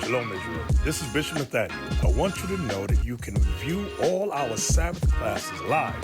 Shalom, Israel. This is Bishop Nathaniel. I want you to know that you can view all our Sabbath classes live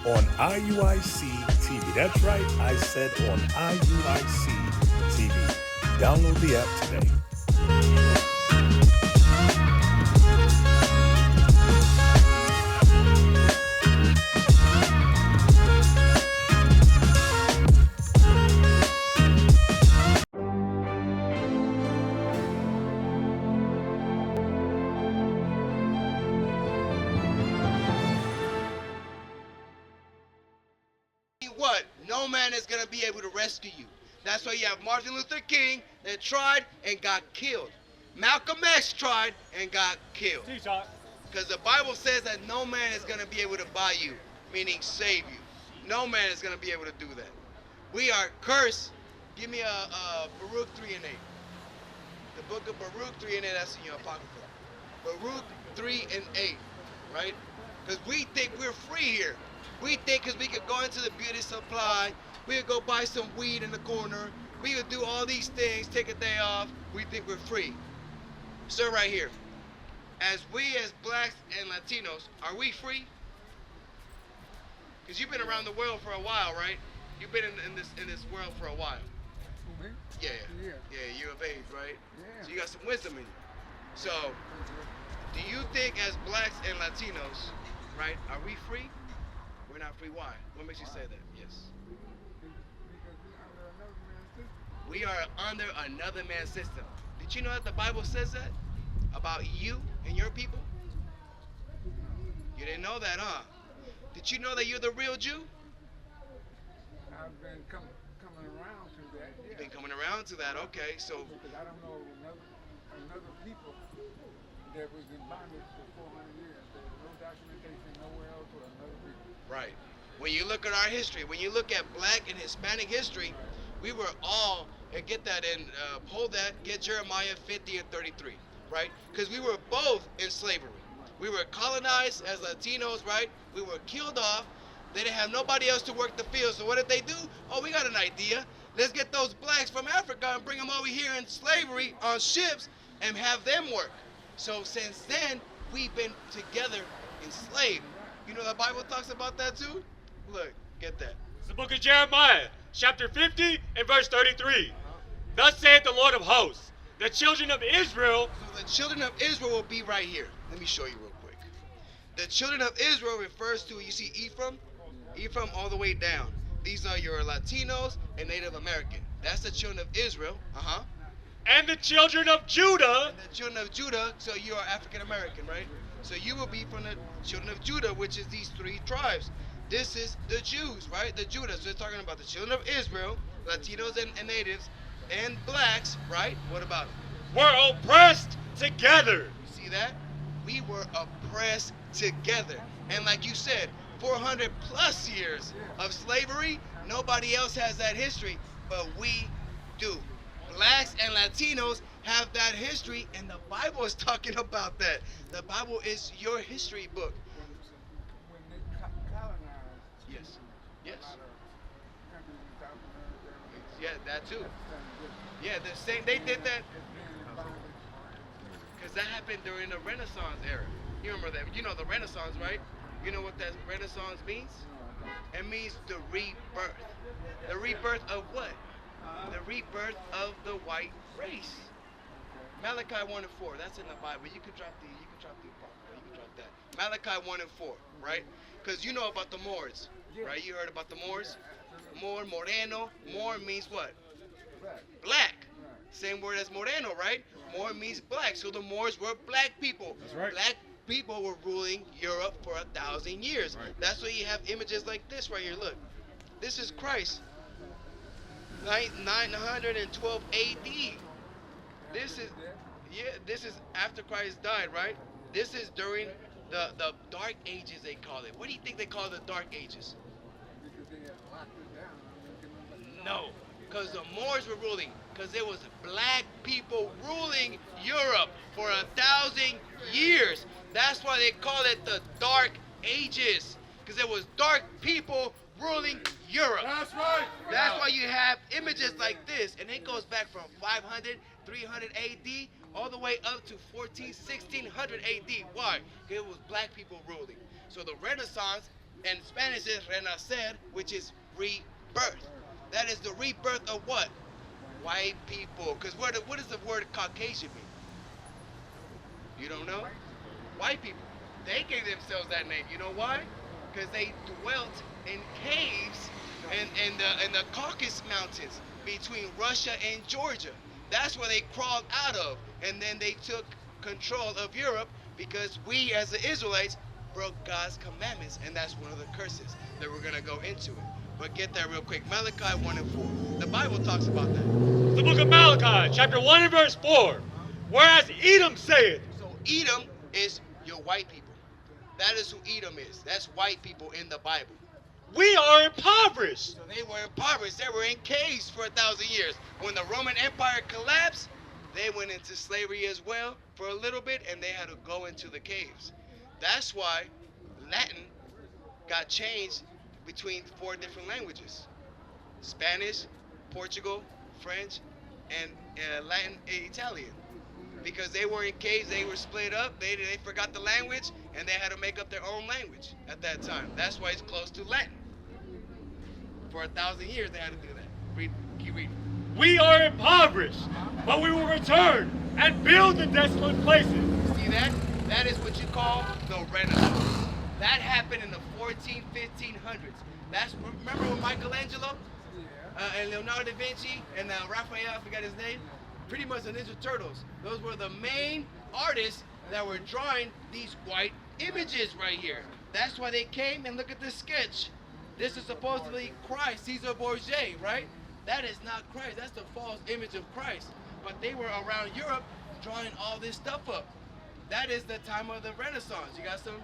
on IUIC TV. That's right, I said on IUIC TV. Download the app today. What? No man is going to be able to rescue you. That's why you have Martin Luther King that tried and got killed. Malcolm X tried and got killed. Because the Bible says that no man is going to be able to buy you, meaning save you. No man is going to be able to do that. We are cursed. Give me a Baruch 3 and 8. The book of Baruch 3 and 8, that's in your apocrypha. Baruch 3 and 8, right? Because we think we're free here. We think because we could go into the beauty supply, we could go buy some weed in the corner, we could do all these things, take a day off, we think we're free. So right here, as blacks and Latinos, are we free? Because you've been around the world for a while, right? You've been in this world for a while. Yeah, you're of age, right? Yeah. So you got some wisdom in you. So, do you think as blacks and Latinos, right, are we free? We're not free. Why? What makes you say that? Yes. We are under another man's system. Did you know that the Bible says that about you and your people? You didn't know that, huh? Did you know that you're the real Jew? I've been coming around to that. Yeah. You've been coming around to that. Okay, so. Because I don't know another people that was in bondage for 400 years. There's no documentation nowhere else with another people. Right. When you look at our history, when you look at black and Hispanic history, we were all, and get that in, hold that, get Jeremiah 50 and 33, right? Because we were both in slavery. We were colonized as Latinos, right? We were killed off. They didn't have nobody else to work the field. So what did they do? Oh, we got an idea. Let's get those blacks from Africa and bring them over here in slavery on ships and have them work. So since then, we've been together enslaved. You know the Bible talks about that too? Look, get that. It's the book of Jeremiah, chapter 50 and verse 33. Thus saith the Lord of hosts, the children of Israel. So the children of Israel will be right here. Let me show you real quick. The children of Israel refers to, you see Ephraim? Ephraim all the way down. These are your Latinos and Native American. That's the children of Israel. And the children of Judah. And the children of Judah, so you are African American, right? So you will be from the children of Judah, which is these three tribes. This is the Jews, right? The Judah. So it's talking about the children of Israel, Latinos and natives, and blacks, right? What about them? Were oppressed together. You see that? We were oppressed together. And like you said, 400 plus years of slavery, nobody else has that history, but we do. Blacks and Latinos have that history, and the Bible is talking about that. The Bible is your history book. When they colonized, Yes. Yes. a lot of countries in South America. Yeah, that too. Yeah, the same. They did that because that happened during the Renaissance era. You remember that? You know the Renaissance, right? You know what that Renaissance means? It means the rebirth. The rebirth of what? The rebirth of the white race. Malachi 1 and 4. That's in the Bible. You can drop the apocrypha. You can drop that. Malachi 1 and 4, right? Because you know about the Moors, right? You heard about the Moors? Moor, Moreno. Moor means what? Black. Same word as Moreno, right? Moor means black. So the Moors were black people. That's right. Black people were ruling Europe for 1,000 years. Right. That's why you have images like this right here. Look. This is Christ. 912 AD. This is after Christ died, right? This is during the Dark Ages, they call it. What do you think they call the Dark Ages? Because they had locked it down. No, because the Moors were ruling. Because there was black people ruling Europe for 1,000 years. That's why they call it the Dark Ages. Because there was dark people ruling Europe. That's right. That's why you have images like this. And it goes back from 500, 300 AD all the way up to 1600 AD. Why? Because it was black people ruling. So the Renaissance, in Spanish is renacer, which is rebirth. That is the rebirth of what? White people. Because what does the word Caucasian mean? You don't know? White people. They gave themselves that name. You know why? Because they dwelt in caves in the Caucasus Mountains between Russia and Georgia. That's where they crawled out of. And then they took control of Europe because we as the Israelites broke God's commandments. And that's one of the curses that we're going to go into it. But get that real quick. Malachi 1 and 4. The Bible talks about that. The book of Malachi, chapter 1 and verse 4. Whereas Edom saith. So Edom is your white people. That is who Edom is. That's white people in the Bible. We are impoverished. So they were impoverished. They were in caves for 1,000 years. When the Roman Empire collapsed, they went into slavery as well for a little bit, and they had to go into the caves. That's why Latin got changed between 4 different languages: Spanish, Portugal, French, and Latin and Italian. Because they were in caves, they were split up, they forgot the language, and they had to make up their own language at that time. That's why it's close to Latin. For 1,000 years, they had to do that. Keep reading. We are impoverished, but we will return and build the desolate places. See that? That is what you call the Renaissance. That happened in the 1500s. Remember with Michelangelo and Leonardo da Vinci and Raphael, I forgot his name? Pretty much the Ninja Turtles. Those were the main artists that were drawing these white images right here. That's why they came, and look at this sketch. This is supposedly Christ, Caesar Borgia, right? That is not Christ. That's the false image of Christ. But they were around Europe drawing all this stuff up. That is the time of the Renaissance. You got some?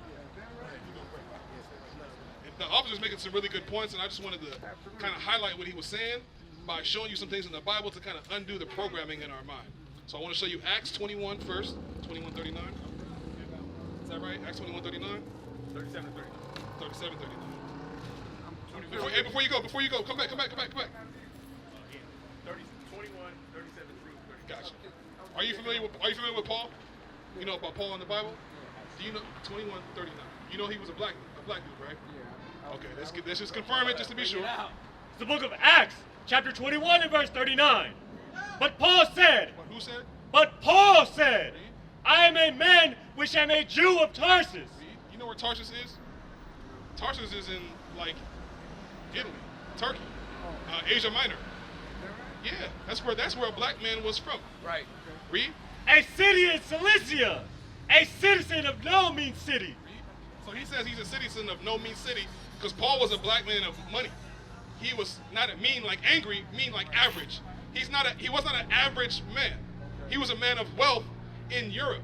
The officer's making some really good points, and I just wanted to kind of highlight what he was saying by showing you some things in the Bible to kind of undo the programming in our mind. So I want to show you Acts 21 first, 21:39. Is that right? Acts 21:39? 37:30. 37:39. Hey, before you go, come back. 21, 37 through 30. Gotcha. Are you familiar with Paul? You know about Paul in the Bible? Do you know 21:39? You know he was a black dude, right? Yeah. Okay, let's just confirm it just to be sure. It's the book of Acts, chapter 21 and verse 39. But Paul said. Who said? But Paul said, I am a man which am a Jew of Tarsus. You know where Tarsus is? Tarsus is in like Italy, Turkey, Asia Minor. Yeah, that's where a black man was from. Right. Read. A city in Cilicia, a citizen of no mean city. So he says he's a citizen of no mean city because Paul was a black man of money. He was not mean like angry, mean like average. He was not an average man. He was a man of wealth in Europe.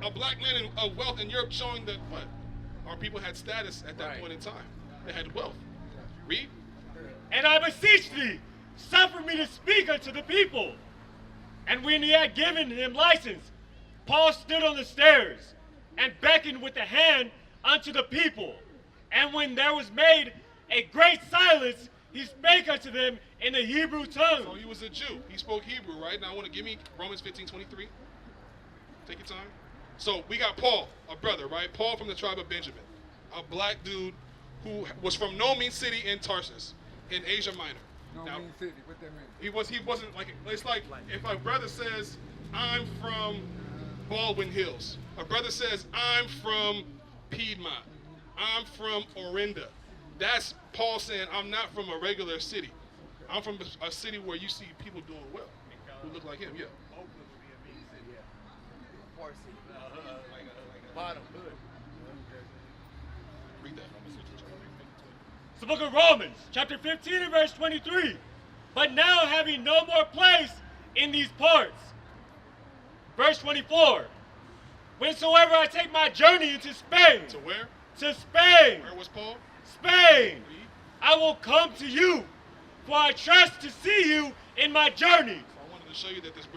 A black man of wealth in Europe, showing that what? Our people had status at that point in time. They had wealth. Read. And I beseech thee, suffer me to speak unto the people. And when he had given him license, Paul stood on the stairs and beckoned with the hand unto the people. And when there was made a great silence, he spake unto them in the Hebrew tongue. So he was a Jew. He spoke Hebrew, right? Now I want to give me Romans 15:23. Take your time. So we got Paul, a brother, right? Paul from the tribe of Benjamin, a black dude who was from no mean city in Tarsus, in Asia Minor. No mean city. What that mean? He wasn't like, it's like if a brother says, I'm from Baldwin Hills. A brother says, I'm from Piedmont. I'm from Orinda. That's Paul saying, I'm not from a regular city. I'm from a city where you see people doing well, who look like him, yeah. Poor city. Like a bottom hood. Read that. It's the book of Romans, chapter 15 and verse 23. But now having no more place in these parts. Verse 24. Whensoever I take my journey into Spain. To where? To Spain. Where was Paul? Spain. I will come to you, for I trust to see you in my journey. So I wanted to show you that this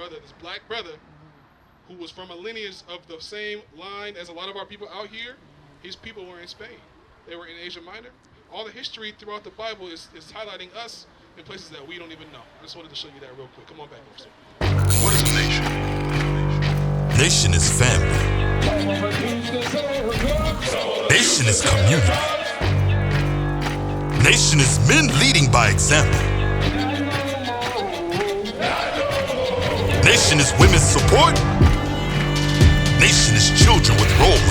black brother, who was from a lineage of the same line as a lot of our people out here, his people were in Spain. They were in Asia Minor. All the history throughout the Bible is highlighting us in places that we don't even know. I just wanted to show you that real quick. Come on back, officer. What is a nation? Nation is family. Nation is community. Nation is men leading by example. Nation is women's support. Nation is children with role